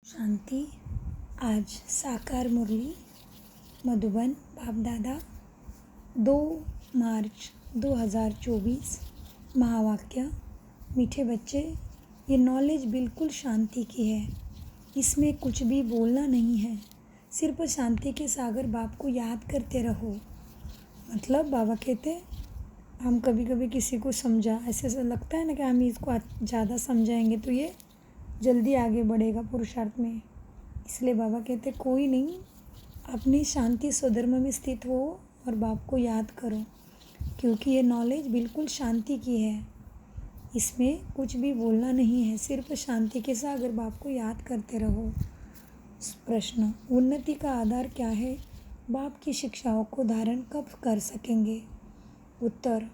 शांति। आज साकार मुरली मधुबन बाप दादा 2 मार्च 2024। महावाक्य। मीठे बच्चे, ये नॉलेज बिल्कुल शांति की है। इसमें कुछ भी बोलना नहीं है, सिर्फ शांति के सागर बाप को याद करते रहो। मतलब बाबा कहते हम कभी कभी किसी को समझा ऐसे लगता है ना कि हम इसको ज़्यादा समझाएंगे तो ये जल्दी आगे बढ़ेगा पुरुषार्थ में। इसलिए बाबा कहते कोई नहीं, अपनी शांति स्वधर्म में स्थित हो और बाप को याद करो, क्योंकि ये नॉलेज बिल्कुल शांति की है। इसमें कुछ भी बोलना नहीं है, सिर्फ शांति के सागर बाप को याद करते रहो। प्रश्न, उन्नति का आधार क्या है? बाप की शिक्षाओं को धारण कब कर सकेंगे? उत्तर,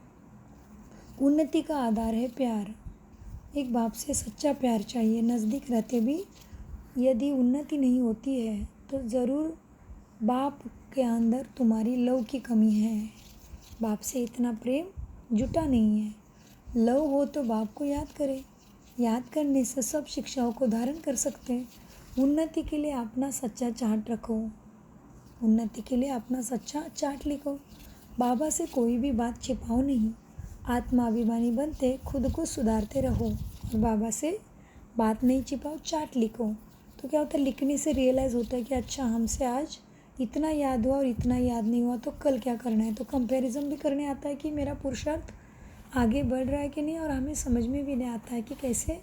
उन्नति का आधार है प्यार। एक बाप से सच्चा प्यार चाहिए। नज़दीक रहते भी यदि उन्नति नहीं होती है तो ज़रूर बाप के अंदर तुम्हारी लव की कमी है। बाप से इतना प्रेम जुटा नहीं है। लव हो तो बाप को याद करें। याद करने से सब शिक्षाओं को धारण कर सकते हैं। उन्नति के लिए अपना सच्चा चार्ट रखो। उन्नति के लिए अपना सच्चा चार्ट लिखो। बाबा से कोई भी बात छिपाओ नहीं। आत्माभिमानी बनते खुद को सुधारते रहो और बाबा से बात नहीं छिपाओ, चार्ट लिखो। तो क्या होता है, लिखने से रियलाइज़ होता है कि अच्छा हमसे आज इतना याद हुआ और इतना याद नहीं हुआ तो कल क्या करना है। तो कंपैरिजन भी करने आता है कि मेरा पुरुषार्थ आगे बढ़ रहा है कि नहीं, और हमें समझ में भी नहीं आता है कि कैसे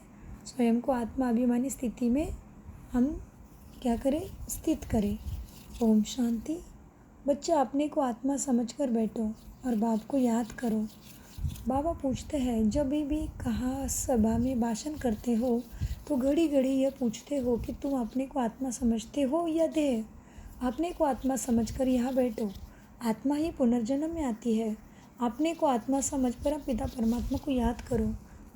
स्वयं को आत्माभिमानी स्थिति में हम क्या करें, स्थित करें। ओम शांति। बच्चा अपने को आत्मा समझकर बैठो और बाप को याद करो। बाबा पूछते हैं, जब भी कहा सभा में भाषण करते हो तो घड़ी घड़ी यह पूछते हो कि तुम अपने को आत्मा समझते हो या देह? अपने को आत्मा समझकर यहाँ बैठो। आत्मा ही पुनर्जन्म में आती है। अपने को आत्मा समझकर पिता परमात्मा को याद करो।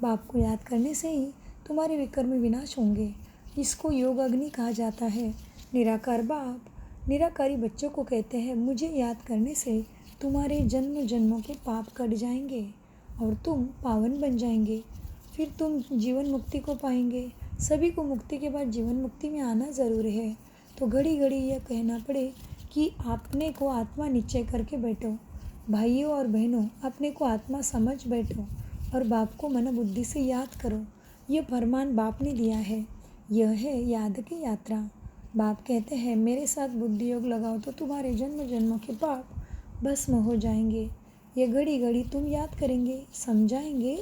बाप को याद करने से ही तुम्हारे विकर्म विनाश होंगे। इसको योग अग्नि कहा जाता है। निराकार बाप निराकारी बच्चों को कहते हैं, मुझे याद करने से तुम्हारे जन्म जन्मों के पाप कट जाएंगे और तुम पावन बन जाएंगे। फिर तुम जीवन मुक्ति को पाएंगे। सभी को मुक्ति के बाद जीवन मुक्ति में आना ज़रूरी है। तो घड़ी घड़ी यह कहना पड़े कि अपने को आत्मा निश्चय करके बैठो। भाइयों और बहनों, अपने को आत्मा समझ बैठो और बाप को मन बुद्धि से याद करो। यह फरमान बाप ने दिया है। यह है याद की यात्रा। बाप कहते हैं, मेरे साथ बुद्धि योग लगाओ तो तुम्हारे जन्म जन्मों के पाप भस्म हो जाएंगे। ये घड़ी घड़ी तुम याद करेंगे, समझाएंगे,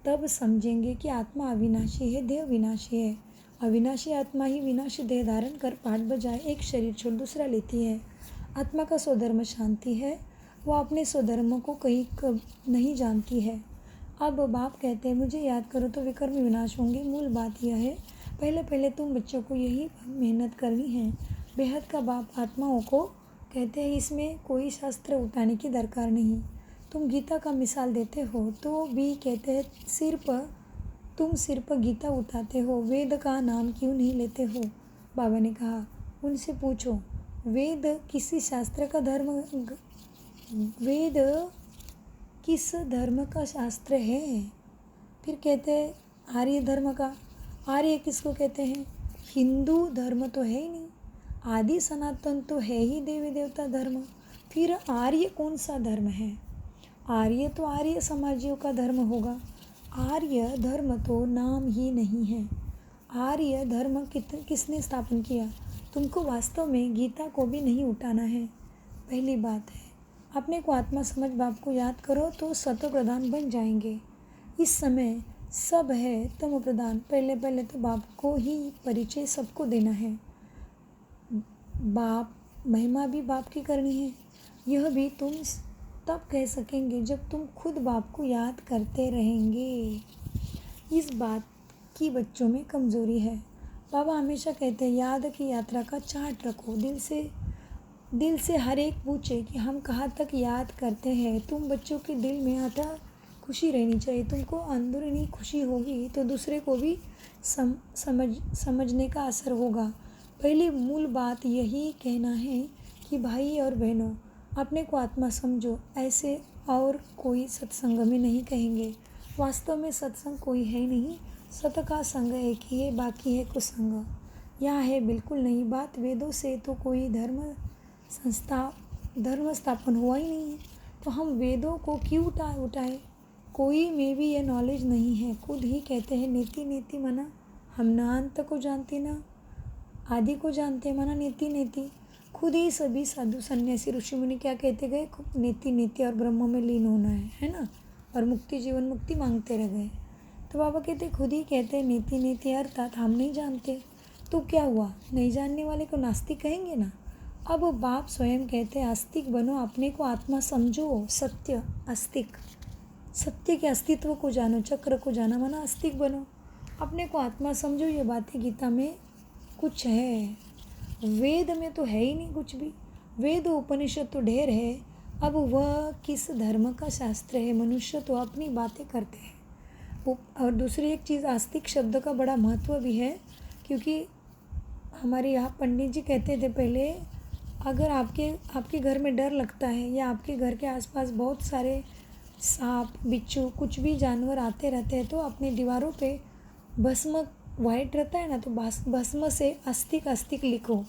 तब समझेंगे कि आत्मा अविनाशी है, देह विनाशी है। अविनाशी आत्मा ही विनाशी देह धारण कर पाठ बजाय एक शरीर छोड़ दूसरा लेती है। आत्मा का स्वधर्म शांति है। वह अपने स्वधर्म को कहीं कब नहीं जानती है। अब बाप कहते हैं, मुझे याद करो तो विकर्म विनाश होंगे। मूल बात यह है, पहले तुम बच्चों को यही मेहनत करनी है। बेहद का बाप आत्माओं को कहते हैं, इसमें कोई शास्त्र उठाने की दरकार नहीं। तुम गीता का मिसाल देते हो तो भी कहते हैं, तुम सिर्फ गीता उठाते हो, वेद का नाम क्यों नहीं लेते हो? बाबा ने कहा, उनसे पूछो, वेद किसी शास्त्र का धर्म, वेद किस धर्म का शास्त्र है? फिर कहते हैं आर्य धर्म का। आर्य किसको कहते हैं? हिंदू धर्म तो है ही नहीं। आदि सनातन तो है ही देवी देवता धर्म। फिर आर्य कौन सा धर्म है? आर्य तो आर्य समाजियों का धर्म होगा। आर्य धर्म तो नाम ही नहीं है। आर्य धर्म किसने स्थापन किया? तुमको वास्तव में गीता को भी नहीं उठाना है। पहली बात है, अपने को आत्मा समझ बाप को याद करो तो सत्व प्रधान बन जाएंगे। इस समय सब है तम प्रधान। पहले तो बाप को ही परिचय सबको देना है। बाप महिमा भी बाप की करनी है। यह भी तुम तब कह सकेंगे जब तुम खुद बाप को याद करते रहेंगे। इस बात की बच्चों में कमज़ोरी है। बाबा हमेशा कहते हैं, याद की यात्रा का चार्ट रखो। दिल से हर एक पूछे कि हम कहाँ तक याद करते हैं। तुम बच्चों के दिल में आता खुशी रहनी चाहिए। तुमको अंदरूनी खुशी होगी तो दूसरे को भी समझने का असर होगा। पहली मूल बात यही कहना है कि भाई और बहनों, अपने को आत्मा समझो। ऐसे और कोई सत्संग में नहीं कहेंगे। वास्तव में सत्संग कोई है नहीं। सत का संग एक ही है, बाकी है कुसंग। या है बिल्कुल नहीं। बात वेदों से तो कोई धर्म स्थापन हुआ ही नहीं है, तो हम वेदों को क्यों उठाए? कोई में भी ये नॉलेज नहीं है। खुद ही कहते हैं नीति नीति मना, हम ना अंत को जानते ना आदि को जानते, मना नीति नीति। खुद ही सभी साधु सन्यासी ऋषि मुनि क्या कहते गए? नीति नीति और ब्रह्म में लीन होना है ना, और मुक्ति जीवन मुक्ति मांगते रह गए। तो बाबा कहते खुद ही कहते नीति नीति अर्थात हम नहीं जानते। तो क्या हुआ? नहीं जानने वाले को नास्तिक कहेंगे ना। अब बाप स्वयं कहते आस्तिक बनो, अपने को आत्मा समझो। सत्य आस्तिक, सत्य के अस्तित्व को जानो, चक्र को जाना माना आस्तिक बनो, अपने को आत्मा समझो। ये बातें गीता में कुछ है, वेद में तो है ही नहीं कुछ भी। वेद उपनिषद तो ढेर है, अब वह किस धर्म का शास्त्र है? मनुष्य तो अपनी बातें करते हैं। और दूसरी एक चीज़, आस्तिक शब्द का बड़ा महत्व भी है, क्योंकि हमारे यहाँ पंडित जी कहते थे पहले, अगर आपके घर में डर लगता है या आपके घर के आसपास बहुत सारे सांप बिच्छू कुछ भी जानवर आते रहते हैं, तो अपने दीवारों पे भस्म वाइट रहता है ना, तो भस्म से आस्तिक आस्तिक लिखो।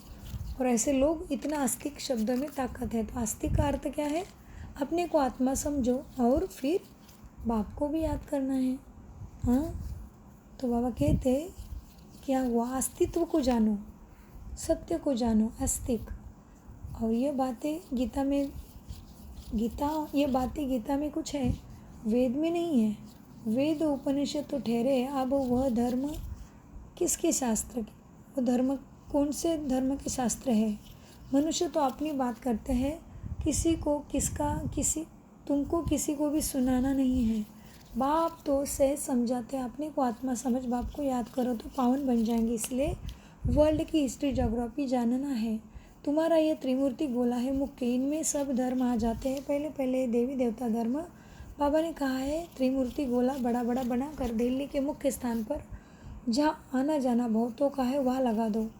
और ऐसे लोग, इतना आस्तिक शब्द में ताकत है। तो आस्तिक का अर्थ क्या है? अपने को आत्मा समझो और फिर बाप को भी याद करना है। हाँ, तो बाबा कहते क्या हुआ? अस्तित्व को जानो, सत्य को जानो, आस्तिक। और ये बातें गीता में कुछ है, वेद में नहीं है। वेद उपनिषद तो ठहरे, अब वह धर्म किसके शास्त्र के? वो धर्म कौन से धर्म के शास्त्र है? मनुष्य तो अपनी बात करते हैं, तुमको किसी को भी सुनाना नहीं है। बाप तो सहज समझाते हैं, अपने को आत्मा समझ, बाप को याद करो तो पावन बन जाएंगे। इसलिए वर्ल्ड की हिस्ट्री जोग्राफी जानना है। तुम्हारा ये त्रिमूर्ति गोला है मुख्य, इनमें सब धर्म आ जाते हैं। पहले देवी देवता धर्म बाबा ने कहा है, त्रिमूर्ति गोला बड़ा बड़ा बना कर दिल्ली के मुख्य स्थान पर, जहाँ आना जाना बहुतों का है, वहाँ लगा दो।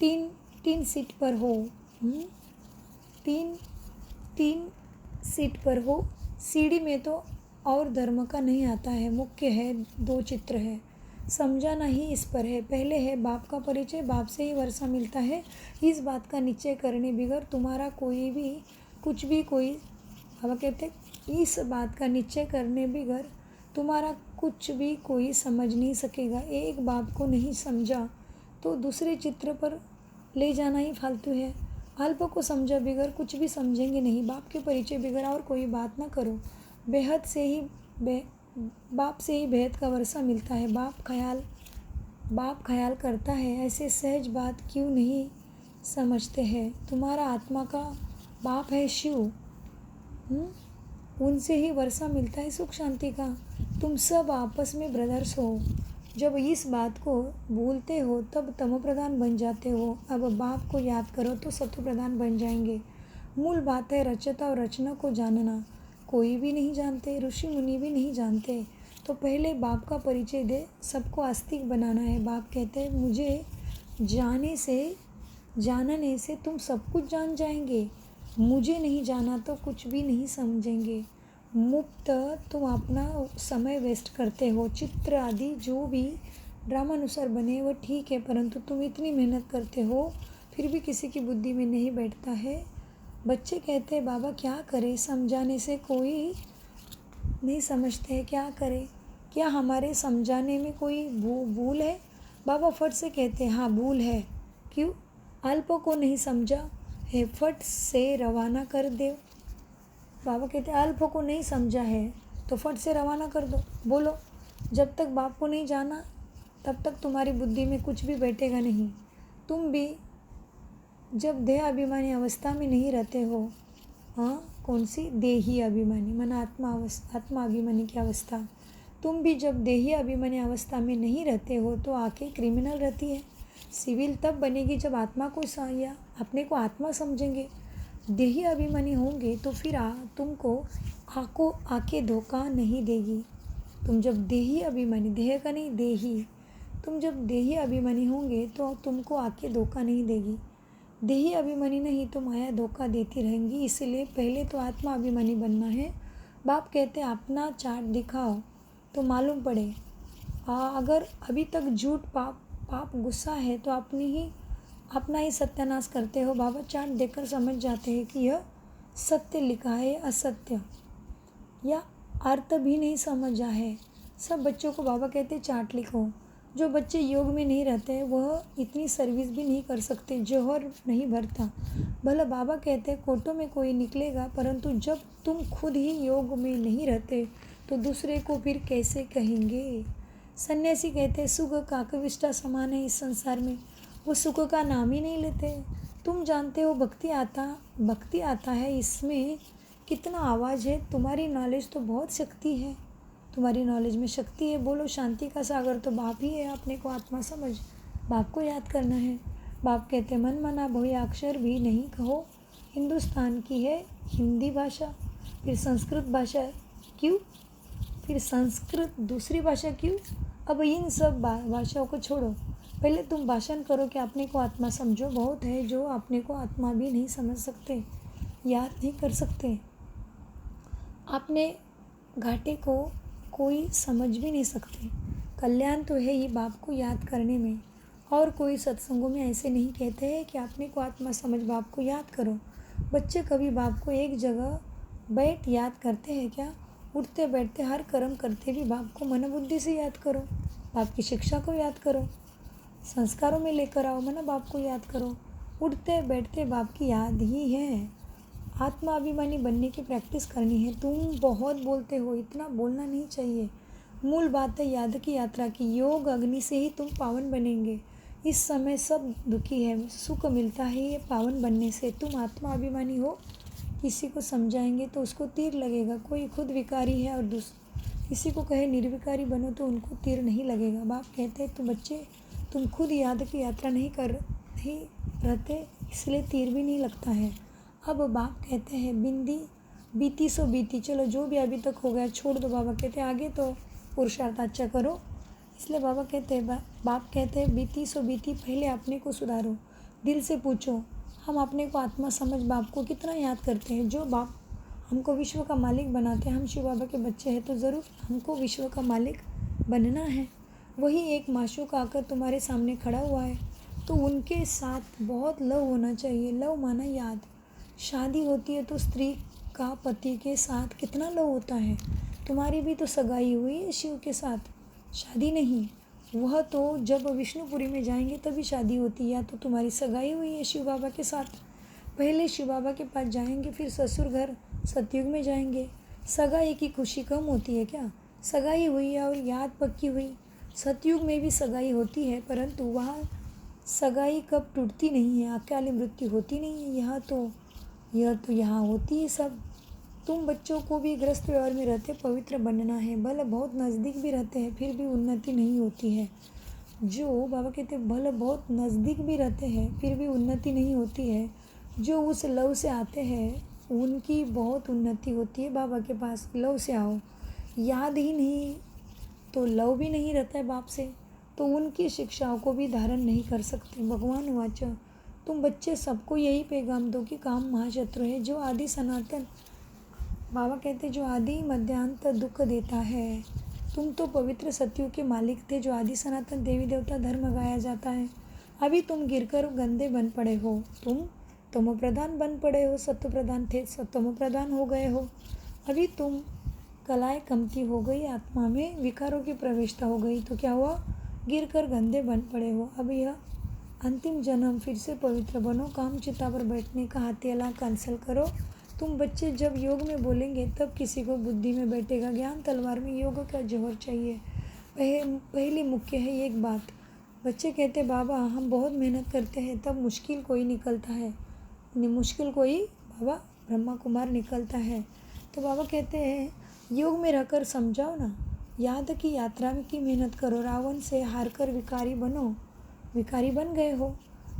तीन सीट पर हो, तीन सीट पर हो। सीढ़ी में तो और धर्म का नहीं आता है, मुख्य है, 2 चित्र है, समझाना ही इस पर है। पहले है बाप का परिचय, बाप से ही वर्षा मिलता है। इस बात का निश्चय करने बिगर तुम्हारा कोई भी कुछ भी कोई, बाबा कहते इस बात का निश्चय करने बिगर तुम्हारा कुछ भी कोई समझ नहीं सकेगा। एक बाप को नहीं समझा तो दूसरे चित्र पर ले जाना ही फालतू है। अल्प को समझा बिगर कुछ भी समझेंगे नहीं। बाप के परिचय बिगर और कोई बात ना करो। बाप से ही बेहद का वर्षा मिलता है। बाप ख्याल करता है, ऐसे सहज बात क्यों नहीं समझते हैं? तुम्हारा आत्मा का बाप है शिव, उनसे ही वर्षा मिलता है सुख शांति का। तुम सब आपस में ब्रदर्स हो। जब इस बात को भूलते हो तब तमो प्रधान बन जाते हो। अब बाप को याद करो तो सत्व प्रधान बन जाएंगे। मूल बात है रचता और रचना को जानना। कोई भी नहीं जानते, ऋषि मुनि भी नहीं जानते। तो पहले बाप का परिचय दे, सबको आस्तिक बनाना है। बाप कहते हैं मुझे जानने से तुम सब कुछ जान जाएंगे। मुझे नहीं जाना तो कुछ भी नहीं समझेंगे। मुक्त तुम अपना समय वेस्ट करते हो। चित्र आदि जो भी ड्रामानुसार बने वह ठीक है, परंतु तुम इतनी मेहनत करते हो फिर भी किसी की बुद्धि में नहीं बैठता है। बच्चे कहते हैं बाबा क्या करें, समझाने से कोई नहीं समझते हैं, क्या करें? क्या हमारे समझाने में कोई भूल है? बाबा फट से कहते हैं हाँ भूल है। क्यों? अल्प को नहीं समझा है, फट से रवाना कर दो। बाबा कहते हैं अल्प को नहीं समझा है तो फट से रवाना कर दो। बोलो, जब तक बाप को नहीं जाना तब तक तुम्हारी बुद्धि में कुछ भी बैठेगा नहीं। तुम भी जब देह अभिमानी अवस्था में नहीं रहते हो, हाँ कौन सी? देही अभिमानी माना आत्मा अभिमानी की अवस्था। तुम भी जब देही अभिमानी अवस्था में नहीं रहते हो तो आंखें क्रिमिनल रहती है। सिविल तब बनेगी जब आत्मा को या अपने को आत्मा समझेंगे। देही अभिमानी होंगे तो फिर तुमको आंखें धोखा नहीं देगी। तुम जब देही अभिमानी, देह का नहीं देही, तुम जब देही अभिमानी होंगे तो तुमको आंखें धोखा नहीं देगी। देही अभिमानी नहीं तो माया धोखा देती रहेंगी। इसलिए पहले तो आत्मा अभिमानी बनना है। बाप कहते हैं अपना चार्ट दिखाओ तो मालूम पड़े। अगर अभी तक झूठ आप गुस्सा है तो अपना ही सत्यानाश करते हो। बाबा चार्ट देखकर समझ जाते हैं कि यह सत्य लिखा है या असत्य, या अर्थ भी नहीं समझा है। सब बच्चों को बाबा कहते चार्ट लिखो। जो बच्चे योग में नहीं रहते वह इतनी सर्विस भी नहीं कर सकते, जौहर नहीं भरता। भला बाबा कहते कोटों में कोई निकलेगा, परंतु जब तुम खुद ही योग में नहीं रहते तो दूसरे को फिर कैसे कहेंगे। सन्यासी कहते सुख काकविष्टा समान है इस संसार में, वो सुख का नाम ही नहीं लेते। तुम जानते हो भक्ति आता है, इसमें कितना आवाज़ है। तुम्हारी नॉलेज तो बहुत शक्ति है, तुम्हारी नॉलेज में शक्ति है। बोलो शांति का सागर तो बाप ही है, अपने को आत्मा समझ, बाप को याद करना है। बाप कहते मन मना बहु अक्षर भी नहीं कहो, हिंदुस्तान की है हिंदी भाषा, फिर संस्कृत भाषा क्यों, फिर संस्कृत दूसरी भाषा क्यों। अब इन सब भाषाओं को छोड़ो, पहले तुम भाषण करो कि अपने को आत्मा समझो। बहुत है जो अपने को आत्मा भी नहीं समझ सकते, याद नहीं कर सकते। अपने घाटे को कोई समझ भी नहीं सकते। कल्याण तो है ही बाप को याद करने में। और कोई सत्संगों में ऐसे नहीं कहते हैं कि अपने को आत्मा समझ, बाप को याद करो। बच्चे कभी बाप को एक जगह बैठ याद करते हैं क्या? उठते बैठते हर कर्म करते भी बाप को मनोबुद्धि से याद करो, बाप की शिक्षा को याद करो, संस्कारों में लेकर आओ, मना बाप को याद करो। उठते बैठते बाप की याद ही है। आत्मा अभिमानी बनने की प्रैक्टिस करनी है। तुम बहुत बोलते हो, इतना बोलना नहीं चाहिए। मूल बात है याद की यात्रा की। योग अग्नि से ही तुम पावन बनेंगे। इस समय सब दुखी है, सुख मिलता है ये पावन बनने से। तुम आत्मा अभिमानी हो, किसी को समझाएंगे तो उसको तीर लगेगा। कोई खुद विकारी है और किसी को कहे निर्विकारी बनो तो उनको तीर नहीं लगेगा। बाप कहते हैं तुम बच्चे, तुम खुद याद की यात्रा नहीं रहते, इसलिए तीर भी नहीं लगता है। अब बाप कहते हैं बिंदी बीती सो बीती, चलो जो भी अभी तक हो गया छोड़ दो। बाबा कहते हैं आगे तो पुरुषार्थ अच्छा करो। इसलिए बाप कहते हैं बीती सो बीती, पहले अपने को सुधारो। दिल से पूछो, हम अपने को आत्मा समझ बाप को कितना याद करते हैं। जो बाप हमको विश्व का मालिक बनाते हैं, हम शिव बाबा के बच्चे हैं तो ज़रूर हमको विश्व का मालिक बनना है। वही एक माशूक आकर तुम्हारे सामने खड़ा हुआ है तो उनके साथ बहुत लव होना चाहिए। लव माना याद। शादी होती है तो स्त्री का पति के साथ कितना लव होता है। तुम्हारी भी तो सगाई हुई है शिव के साथ, शादी नहीं। वह तो जब विष्णुपुरी में जाएंगे तभी शादी होती है, या तो तुम्हारी सगाई हुई है शिव बाबा के साथ। पहले शिव बाबा के पास जाएंगे, फिर ससुर घर सतयुग में जाएंगे। सगाई की खुशी कम होती है क्या? सगाई हुई है और याद पक्की हुई। सतयुग में भी सगाई होती है, परंतु वहाँ सगाई कब टूटती नहीं है, अकाली मृत्यु होती नहीं है। यह तो यहाँ होती है सब। तुम बच्चों को भी ग्रस्त व्यवहार में रहते पवित्र बनना है। भले बहुत नज़दीक भी रहते हैं फिर भी उन्नति नहीं होती है। जो बाबा कहते हैं भले बहुत नज़दीक भी रहते हैं फिर भी उन्नति नहीं होती है। जो उस लव से आते हैं उनकी बहुत उन्नति होती है। बाबा के पास लव से आओ, याद ही नहीं तो लव भी नहीं रहता है बाप से, तो उनकी शिक्षाओं को भी धारण नहीं कर सकते। भगवान वाच, तुम बच्चे सबको यही पैगाम दो कि काम महाशत्रु है, जो आदि सनातन, बाबा कहते जो आदि मध्यांत दुख देता है। तुम तो पवित्र सत्युग के मालिक थे, जो आदि सनातन देवी देवता धर्म गाया जाता है। अभी तुम गिरकर गंदे बन पड़े हो। तुम तमो प्रधान बन पड़े हो, सत्व प्रधान थे तमो प्रधान हो गए हो। अभी तुम कलाएं कमती हो गई, आत्मा में विकारों की प्रवेशता हो गई, तो क्या हुआ? गिरकर गंदे बन पड़े हो। अब यह अंतिम जन्म, फिर से पवित्र बनो। काम चिता पर बैठने का हथियाला कैंसिल करो। तुम बच्चे जब योग में बोलेंगे तब किसी को बुद्धि में बैठेगा। ज्ञान तलवार में योग का जौहर चाहिए। पहली मुख्य है एक बात। बच्चे कहते बाबा हम बहुत मेहनत करते हैं तब मुश्किल कोई निकलता है, मुश्किल कोई बाबा ब्रह्मा कुमार निकलता है। तो बाबा कहते हैं योग में रहकर समझाओ ना, याद की यात्रा में की मेहनत करो। रावण से हार कर विकारी बनो, विकारी बन गए हो,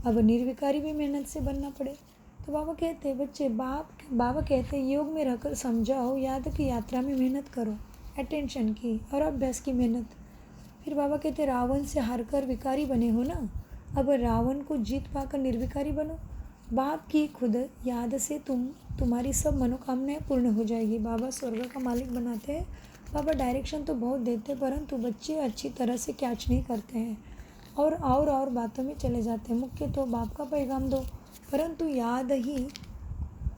अब निर्विकारी भी मेहनत से बनना पड़े। तो बाबा कहते हैं बच्चे बाबा कहते हैं योग में रहकर समझाओ, याद की यात्रा में मेहनत करो, अटेंशन की और अभ्यास की मेहनत। फिर बाबा कहते हैं रावण से हारकर विकारी बने हो ना, अब रावण को जीत पाकर निर्विकारी बनो। बाप की खुद याद से तुम्हारी सब मनोकामनाएं पूर्ण हो जाएगी। बाबा स्वर्ग का मालिक बनाते हैं। बाबा डायरेक्शन तो बहुत देते हैं परंतु बच्चे अच्छी तरह से कैच नहीं करते हैं। और बातों में चले जाते हैं। मुख्य तो बाप का पैगाम दो, परंतु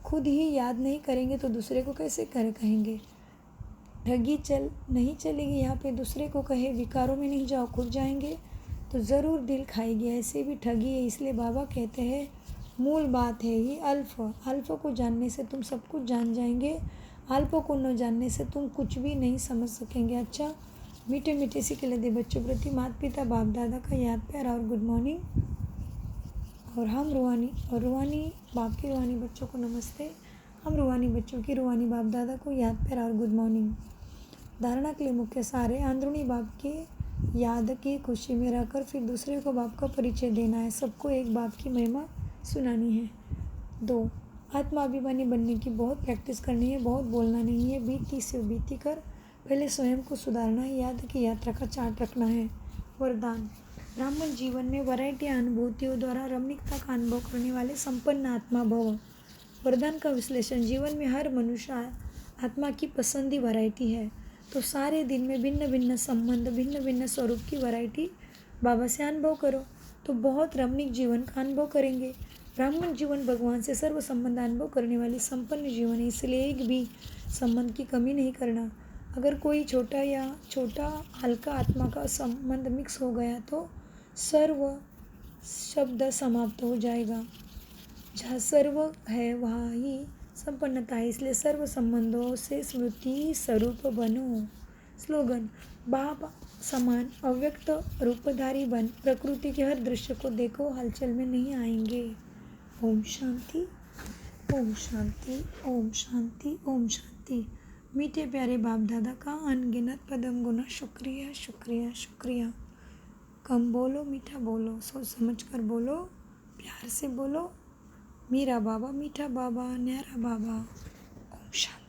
खुद ही याद नहीं करेंगे तो दूसरे को कैसे कहेंगे। ठगी नहीं चलेगी यहाँ पे, दूसरे को कहे विकारों में नहीं जाओ, खुद जाएंगे तो ज़रूर दिल खाएगी। ऐसे भी ठगी है। इसलिए बाबा कहते हैं मूल बात है ये अल्फ को जानने से तुम सब कुछ जान जाएंगे, अल्प को न जानने से तुम कुछ भी नहीं समझ सकेंगे। अच्छा, मीठे मीठे से खिले दे बच्चों प्रति माता पिता बाप दादा का याद प्यार और गुड मॉर्निंग। और हम रूहानी बाप की रूहानी बच्चों को नमस्ते। हम रूहानी बच्चों की रूहानी बाप दादा को याद प्यार और गुड मॉर्निंग। धारणा के लिए मुख्य सारे अंदरूनी बाप के याद की खुशी में रहकर फिर दूसरे को बाप का परिचय देना है। सबको एक बाप की महिमा सुनानी है। 2, आत्माभिमानी बनने की बहुत प्रैक्टिस करनी है, बहुत बोलना नहीं है। बीती से बीती कर पहले स्वयं को सुधारना है। याद की यात्रा का चार्ट रखना है। वरदान, ब्राह्मण जीवन में वैरायटी अनुभूतियों द्वारा रमणीकता का अनुभव करने वाले संपन्न आत्मा भव। वरदान का विश्लेषण, जीवन में हर मनुष्य आत्मा की पसंदी वैरायटी है, तो सारे दिन में भिन्न भिन्न संबंध, भिन्न भिन्न स्वरूप की वैरायटी बाबा से अनुभव करो तो बहुत रमणीक जीवन का अनुभव करेंगे। ब्राह्मण जीवन भगवान से सर्व संबंध अनुभव करने वाली संपन्न जीवन है, इसलिए एक भी संबंध की कमी नहीं करना। अगर कोई छोटा हल्का आत्मा का संबंध मिक्स हो गया तो सर्व शब्द समाप्त हो जाएगा। जहाँ सर्व है वहाँ ही संपन्नता है, इसलिए सर्व संबंधों से स्मृति स्वरूप बनो। स्लोगन, बाप समान अव्यक्त रूपधारी बन, प्रकृति के हर दृश्य को देखो, हलचल में नहीं आएंगे। ओम शांति, ओम शांति, ओम शांति, ओम शांति। मीठे प्यारे बाप दादा का अनगिनत पदम गुना शुक्रिया शुक्रिया शुक्रिया। कम बोलो, मीठा बोलो, सोच समझ कर बोलो, प्यार से बोलो। मीरा बाबा, मीठा बाबा, न्यारा बाबा। ओम शांति।